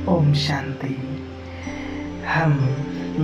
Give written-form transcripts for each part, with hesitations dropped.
ओम शांति। हम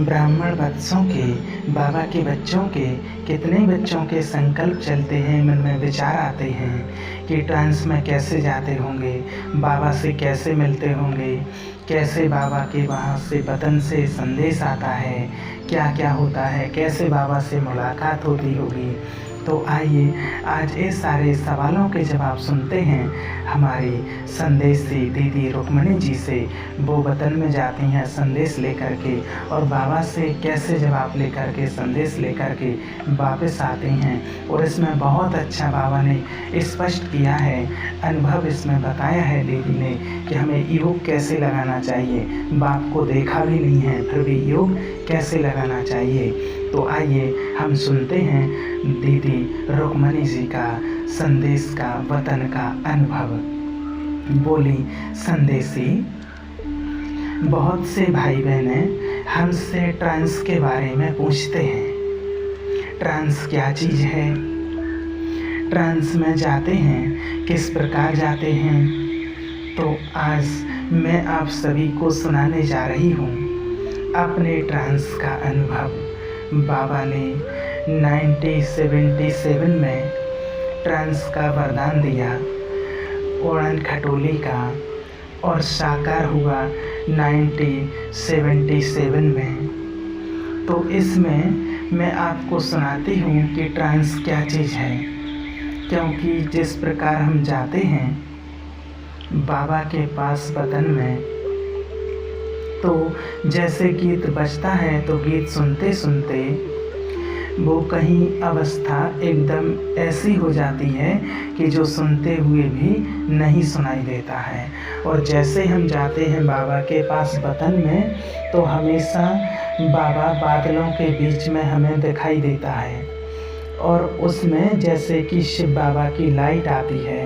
ब्राह्मण बच्चों के, बाबा के बच्चों के, कितने बच्चों के संकल्प चलते हैं, मन में विचार आते हैं कि ट्रांस में कैसे जाते होंगे, बाबा से कैसे मिलते होंगे, कैसे बाबा के वहाँ से वतन से संदेश आता है, क्या क्या होता है, कैसे बाबा से मुलाकात होती होगी। तो आइए आज इस सारे सवालों के जवाब सुनते हैं हमारी संदेशी दीदी रुक्मणी जी से। वो वतन में जाती हैं संदेश लेकर के, और बाबा से कैसे जवाब लेकर के, संदेश लेकर के वापस आती हैं। और इसमें बहुत अच्छा बाबा ने स्पष्ट किया है, अनुभव इसमें बताया है दीदी ने कि हमें योग कैसे लगाना चाहिए। बाप को देखा भी नहीं है फिर भी योग कैसे लगाना चाहिए। तो आइए हम सुनते हैं दीदी रुक्मणी जी का संदेश का, वतन का अनुभव। बोली संदेशी, बहुत से भाई बहनें हमसे ट्रांस के बारे में पूछते हैं। ट्रांस क्या चीज़ है, ट्रांस में जाते हैं किस प्रकार जाते हैं। तो आज मैं आप सभी को सुनाने जा रही हूँ अपने ट्रांस का अनुभव। बाबा ने 1977 में ट्रांस का वरदान दिया, ओणन खटोली का, और साकार हुआ 1977 में। तो इसमें मैं आपको सुनाती हूँ कि ट्रांस क्या चीज़ है, क्योंकि जिस प्रकार हम जाते हैं बाबा के पास वतन में, तो जैसे गीत बजता है तो गीत सुनते सुनते वो कहीं अवस्था एकदम ऐसी हो जाती है कि जो सुनते हुए भी नहीं सुनाई देता है। और जैसे हम जाते हैं बाबा के पास वतन में, तो हमेशा बाबा बादलों के बीच में हमें दिखाई देता है, और उसमें जैसे कि शिव बाबा की लाइट आती है,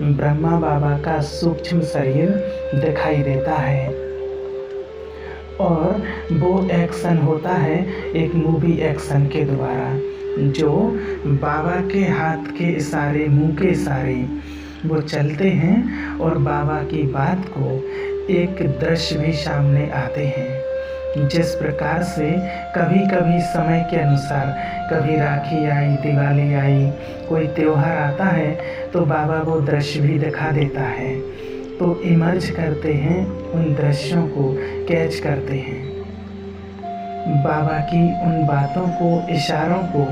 ब्रह्मा बाबा का सूक्ष्म शरीर दिखाई देता है, और वो एक्शन होता है एक मूवी एक्शन के द्वारा, जो बाबा के हाथ के इशारे, मुंह के इशारे वो चलते हैं, और बाबा की बात को एक दृश्य भी सामने आते हैं। जिस प्रकार से कभी कभी समय के अनुसार, कभी राखी आई, दिवाली आई, कोई त्योहार आता है, तो बाबा वो दृश्य भी दिखा देता है। तो इमर्ज करते हैं, उन दृश्यों को कैच करते हैं, बाबा की उन बातों को, इशारों को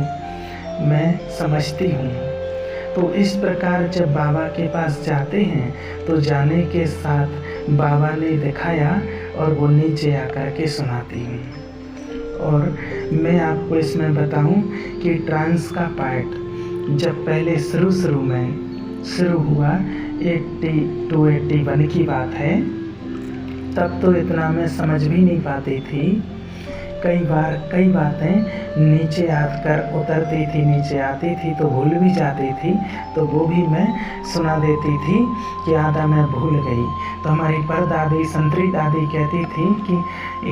मैं समझती हूँ। तो इस प्रकार जब बाबा के पास जाते हैं, तो जाने के साथ बाबा ने दिखाया और वो नीचे आकर के सुनाती हूँ। और मैं आपको इसमें बताऊँ कि ट्रांस का पार्ट जब पहले शुरू में शुरू हुआ, 82-81 की बात है, तब तो इतना मैं समझ भी नहीं पाती थी। कई बार कई बातें नीचे आकर उतरती थी, नीचे आती थी तो भूल भी जाती थी, तो वो भी मैं सुना देती थी कि आधा मैं भूल गई। तो हमारी परदादी, संतरी दादी कहती थी कि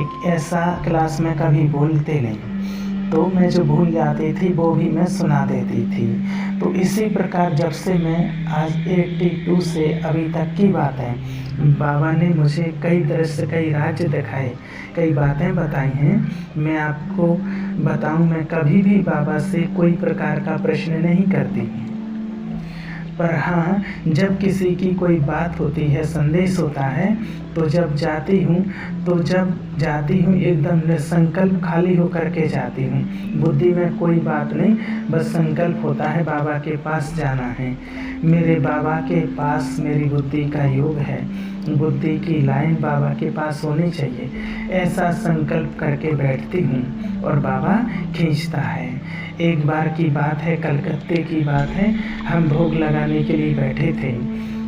एक ऐसा क्लास में कभी बोलते नहीं, तो मैं जो भूल जाती थी वो भी मैं सुना देती थी। तो इसी प्रकार जब से मैं आज 82 से अभी तक की बात है, बाबा ने मुझे कई दृश्य, कई राज्य दिखाए, कई बातें बताई हैं। मैं आपको बताऊं, मैं कभी भी बाबा से कोई प्रकार का प्रश्न नहीं करती, पर हाँ, जब किसी की कोई बात होती है, संदेश होता है, तो जब जाती हूँ एकदम निसंकल्प, खाली होकर के जाती हूँ। बुद्धि में कोई बात नहीं, बस संकल्प होता है बाबा के पास जाना है। मेरे बाबा के पास मेरी बुद्धि का योग है, बुद्धि की लाइन बाबा के पास होनी चाहिए, ऐसा संकल्प करके बैठती हूँ और बाबा खींचता है। एक बार की बात है, कलकत्ते की बात है, हम भोग लगाने के लिए बैठे थे,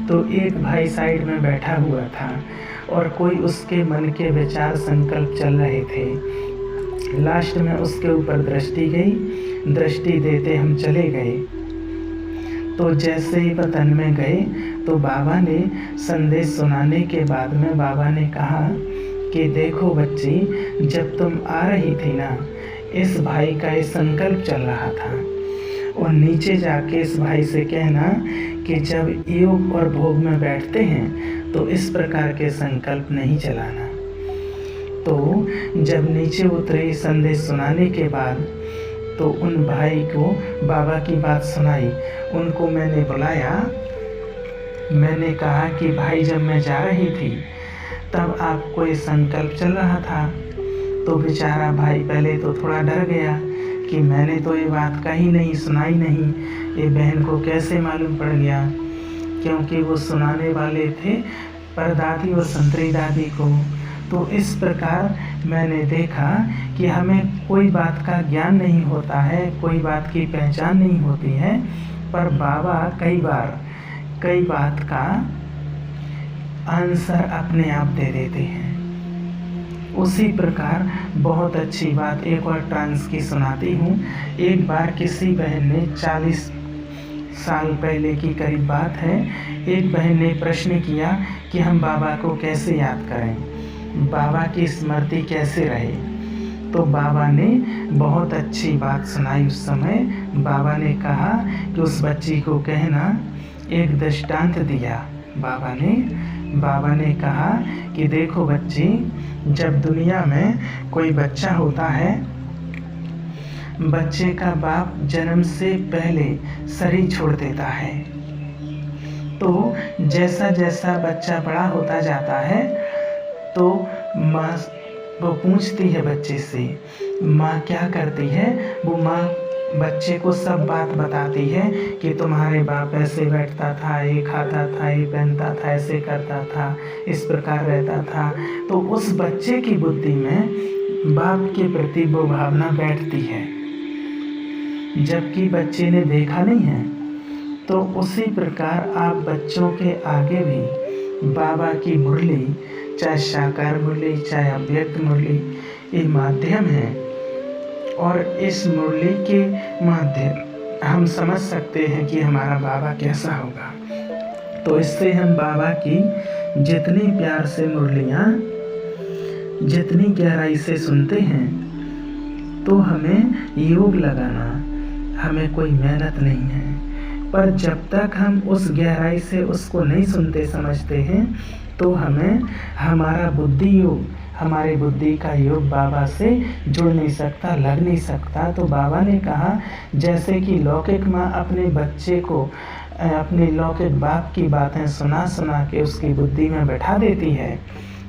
तो एक भाई साइड में बैठा हुआ था और कोई उसके मन के विचार, संकल्प चल रहे थे। लास्ट में उसके ऊपर दृष्टि गई, दृष्टि देते हम चले गए। तो जैसे ही वतन में गए, तो बाबा ने संदेश सुनाने के बाद में बाबा ने कहा कि देखो बच्ची, जब तुम आ रही थी ना, इस भाई का ये संकल्प चल रहा था, और नीचे जाके इस भाई से कहना कि जब योग और भोग में बैठते हैं तो इस प्रकार के संकल्प नहीं चलाना। तो जब नीचे उतरे संदेश सुनाने के बाद, तो उन भाई को बाबा की बात सुनाई। उनको मैंने बुलाया, मैंने कहा कि भाई जब मैं जा रही थी तब आपको ये संकल्प चल रहा था। तो बेचारा भाई पहले तो थोड़ा डर गया कि मैंने तो ये बात कही नहीं, सुनाई नहीं, ये बहन को कैसे मालूम पड़ गया, क्योंकि वो सुनाने वाले थे परदादी और संतरी दादी को। तो इस प्रकार मैंने देखा कि हमें कोई बात का ज्ञान नहीं होता है, कोई बात की पहचान नहीं होती है, पर बाबा कई बात का आंसर अपने आप दे देते हैं। उसी प्रकार बहुत अच्छी बात एक और ट्रांस की सुनाती हूँ। एक बार किसी बहन ने 40 साल पहले की करीब बात है, एक बहन ने प्रश्न किया कि हम बाबा को कैसे याद करें, बाबा की स्मृति कैसे रहे। तो बाबा ने बहुत अच्छी बात सुनाई। उस समय बाबा ने कहा कि उस बच्ची को कहना, एक दृष्टांत दिया बाबा ने कहा कि देखो बच्ची, जब दुनिया में कोई बच्चा होता है, बच्चे का बाप जन्म से पहले शरीर छोड़ देता है। तो जैसा जैसा बच्चा बड़ा होता जाता है, तो माँ वो पूछती है बच्चे से, माँ क्या करती है। वो माँ बच्चे को सब बात बताती है कि तुम्हारे बाप ऐसे बैठता था, ये खाता था, ये पहनता था, ऐसे करता था, इस प्रकार रहता था। तो उस बच्चे की बुद्धि में बाप के प्रति वो भावना बैठती है, जबकि बच्चे ने देखा नहीं है। तो उसी प्रकार आप बच्चों के आगे भी बाबा की मुरली, चाहे साकार मुरली, चाहे अव्यक्त मुरली, ये माध्यम है। और इस मुरली के माध्यम हम समझ सकते हैं कि हमारा बाबा कैसा होगा। तो इससे हम बाबा की जितनी प्यार से मुरलियाँ, जितनी गहराई से सुनते हैं, तो हमें योग लगाना, हमें कोई मेहनत नहीं है। पर जब तक हम उस गहराई से उसको नहीं सुनते समझते हैं, तो हमें हमारा बुद्धि योग, हमारी बुद्धि का योग बाबा से जुड़ नहीं सकता, लग नहीं सकता। तो बाबा ने कहा, जैसे कि लौकिक माँ अपने बच्चे को अपने लौकिक बाप की बातें सुना सुना के उसकी बुद्धि में बैठा देती है,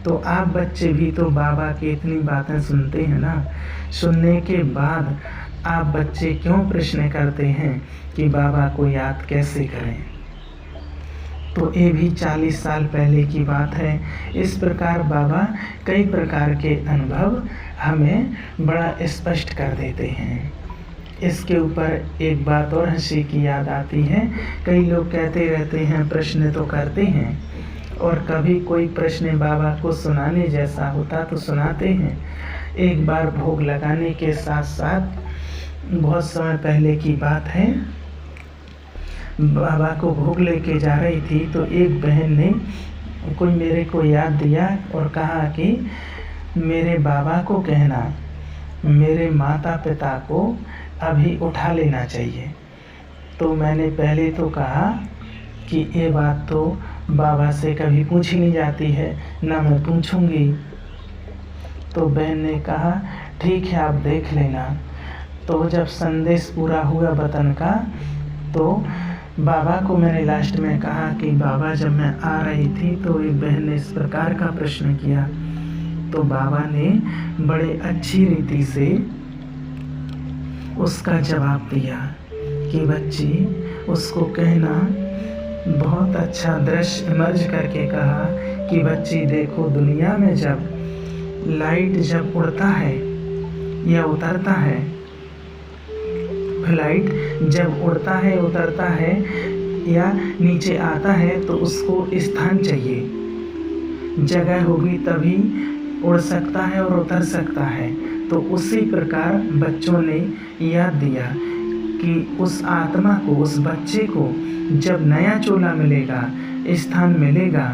तो आप बच्चे भी तो बाबा की इतनी बातें सुनते हैं ना। सुनने के बाद आप बच्चे क्यों प्रश्न करते हैं कि बाबा को याद कैसे करें। तो ये भी 40 साल पहले की बात है। इस प्रकार बाबा कई प्रकार के अनुभव हमें बड़ा स्पष्ट कर देते हैं। इसके ऊपर एक बात और हंसी की याद आती है। कई लोग कहते रहते हैं, प्रश्न तो करते हैं, और कभी कोई प्रश्न बाबा को सुनाने जैसा होता तो सुनाते हैं। एक बार भोग लगाने के साथ साथ, बहुत समय पहले की बात है, बाबा को भोग लेके जा रही थी, तो एक बहन ने कोई मेरे को याद दिया और कहा कि मेरे बाबा को कहना, मेरे माता पिता को अभी उठा लेना चाहिए। तो मैंने पहले तो कहा कि ये बात तो बाबा से कभी पूछी नहीं जाती है, ना मैं पूछूंगी। तो बहन ने कहा ठीक है, आप देख लेना। तो जब संदेश पूरा हुआ वतन का, तो बाबा को मैंने लास्ट में कहा कि बाबा जब मैं आ रही थी तो एक बहन ने इस प्रकार का प्रश्न किया। तो बाबा ने बड़े अच्छी रीति से उसका जवाब दिया कि बच्ची, उसको कहना, बहुत अच्छा दृश्य इमर्ज करके कहा कि बच्ची देखो, दुनिया में जब लाइट जब उड़ता है या उतरता है, फ्लाइट जब उड़ता है, उतरता है या नीचे आता है, तो उसको स्थान चाहिए, जगह होगी तभी उड़ सकता है और उतर सकता है। तो उसी प्रकार बच्चों ने याद दिया कि उस आत्मा को, उस बच्चे को जब नया चोला मिलेगा, स्थान मिलेगा,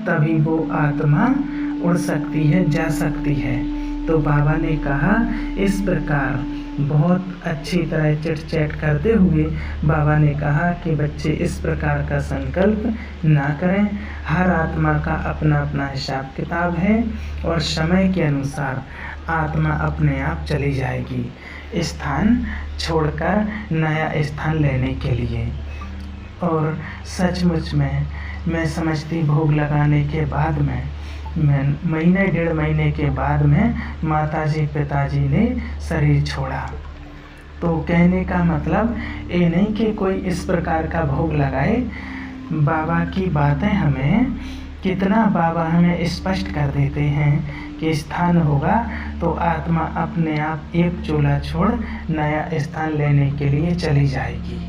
तभी वो आत्मा उड़ सकती है, जा सकती है। तो बाबा ने कहा इस प्रकार बहुत अच्छी तरह चिट चैट करते हुए बाबा ने कहा कि बच्चे इस प्रकार का संकल्प ना करें। हर आत्मा का अपना अपना हिसाब किताब है और समय के अनुसार आत्मा अपने आप चली जाएगी स्थान छोड़कर नया स्थान लेने के लिए। और सचमुच में मैं समझती भोग लगाने के बाद में महीने 1.5 महीने के बाद में माताजी पिताजी ने शरीर छोड़ा। तो कहने का मतलब ये नहीं कि कोई इस प्रकार का भोग लगाए। बाबा की बातें हमें कितना बाबा हमें स्पष्ट कर देते हैं कि स्थान होगा तो आत्मा अपने आप एक चोला छोड़ नया स्थान लेने के लिए चली जाएगी।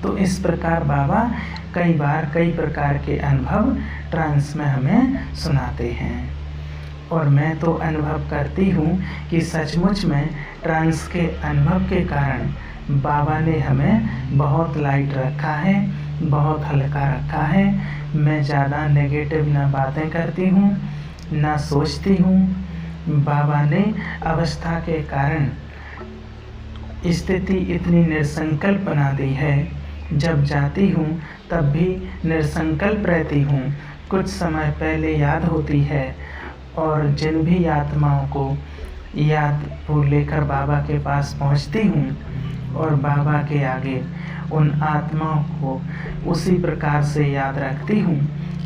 तो इस प्रकार बाबा कई बार कई प्रकार के अनुभव ट्रांस में हमें सुनाते हैं। और मैं तो अनुभव करती हूँ कि सचमुच में ट्रांस के अनुभव के कारण बाबा ने हमें बहुत लाइट रखा है, बहुत हल्का रखा है। मैं ज़्यादा नेगेटिव ना बातें करती हूँ ना सोचती हूँ। बाबा ने अवस्था के कारण स्थिति इतनी निसंकल्प बना दी है, जब जाती हूँ तब भी निसंकल्प रहती हूँ। कुछ समय पहले याद होती है और जिन भी आत्माओं को याद वो लेकर बाबा के पास पहुँचती हूँ और बाबा के आगे उन आत्माओं को उसी प्रकार से याद रखती हूँ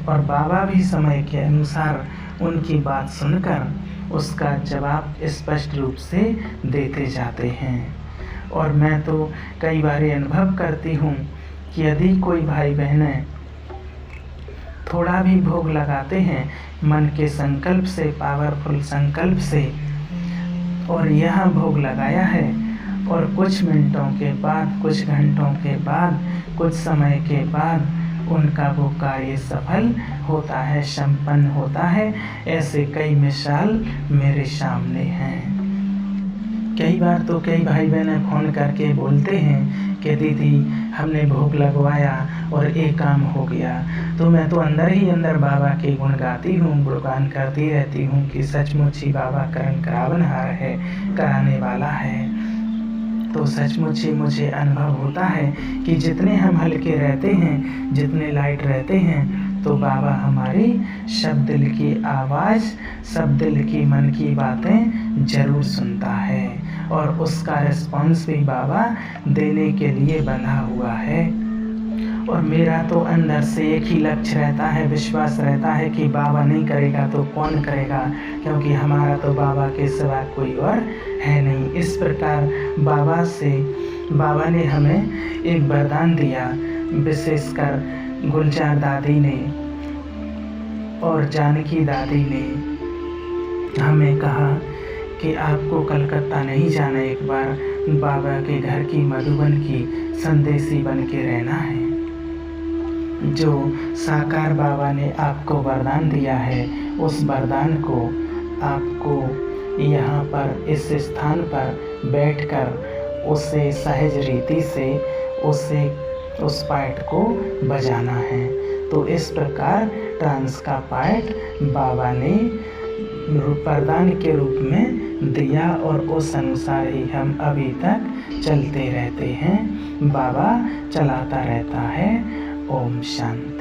और बाबा भी समय के अनुसार उनकी बात सुनकर उसका जवाब स्पष्ट रूप से देते जाते हैं। और मैं तो कई बार अनुभव करती हूँ कि यदि कोई भाई बहनें थोड़ा भी भोग लगाते हैं मन के संकल्प से, पावरफुल संकल्प से, और यह भोग लगाया है और कुछ मिनटों के बाद, कुछ घंटों के बाद, कुछ समय के बाद उनका वो कार्य सफल होता है, संपन्न होता है। ऐसे कई मिसाल मेरे सामने हैं। कई बार तो कई भाई बहनें फ़ोन करके बोलते हैं कि दीदी हमने भोग लगवाया और एक काम हो गया। तो मैं तो अंदर ही अंदर बाबा के गुण गाती हूँ, गुणगान करती रहती हूँ कि सचमुच ही बाबा करन करावनहार है, कराने वाला है। तो सचमुच ही मुझे अनुभव होता है कि जितने हम हल्के रहते हैं, जितने लाइट रहते हैं, तो बाबा हमारी सब दिल की आवाज़, सब दिल की मन की बातें ज़रूर सुनता है और उसका रिस्पॉन्स भी बाबा देने के लिए बंधा हुआ है। और मेरा तो अंदर से एक ही लक्ष्य रहता है, विश्वास रहता है कि बाबा नहीं करेगा तो कौन करेगा, क्योंकि हमारा तो बाबा के सिवा कोई और है नहीं। इस प्रकार बाबा ने हमें एक वरदान दिया, विशेषकर गुलजार दादी ने और जानकी दादी ने हमें कहा कि आपको कलकत्ता नहीं जाना, एक बार बाबा के घर की मधुबन की संदेशी बन के रहना है। जो साकार बाबा ने आपको वरदान दिया है, उस वरदान को आपको यहाँ पर इस स्थान पर बैठकर उसे सहज रीति से उस पाठ को बजाना है। तो इस प्रकार ट्रांस का पाठ बाबा ने वरदान के रूप में दिया और उस अनुसार ही हम अभी तक चलते रहते हैं। बाबा चलाता रहता है। ओम शांति।